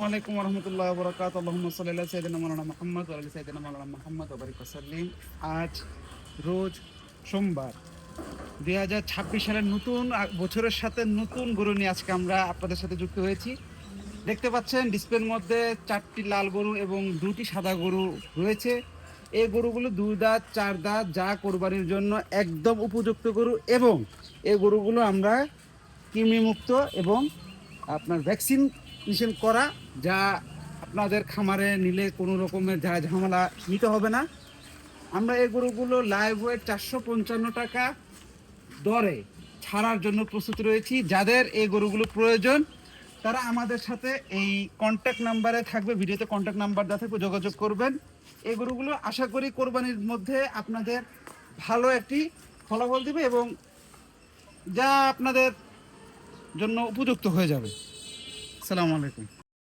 ওয়ালাইকুম রহমতুল্লাহ বরকাত আল্লাহুম্মা সাল্লি আলা সাইয়্যিদিনা মাওলানা মুহাম্মদ ওয়া আলা সাইয়্যিদিনা মাওলানা মুহাম্মদ ওয়া বারিক ওয়া সাল্লিম। আজ রোজ সোমবার 2026 সালের নতুন বছরের সাথে নতুন গরু নিয়ে আজকে আমরা আপনাদের সাথে যুক্ত হয়েছি। দেখতে পাচ্ছেন ডিসপ্লের মধ্যে 4টি লাল গরু এবং 2টি সাদা গরু রয়েছে। এই গরুগুলো 2 দাঁত 4 দাঁত, যা কোরবানির জন্য একদম উপযুক্ত গরু এবং এই গরুগুলো আমরা কৃমিমুক্ত এবং আপনার ভ্যাকসিনেশন করা, যা আপনাদের খামারে নিলে কোনো রকমের ঝামেলা নিতে হবে না। আমরা এই গরুগুলো লাইভ ওয়েট 455 টাকা দরে ছাড়ার জন্য প্রস্তুত রয়েছি। যাদের এই গরুগুলো প্রয়োজন তারা আমাদের সাথে এই কন্ট্যাক্ট নাম্বারে থাকবে, ভিডিওতে কন্ট্যাক্ট নাম্বার দেওয়া থাকবে, যোগাযোগ করবেন। এই গরুগুলো আশা করি কোরবানির মধ্যে আপনাদের ভালো একটি ফলাফল দেবে এবং যা আপনাদের জন্য উপযুক্ত হয়ে যাবে। আসসালামু আলাইকুম।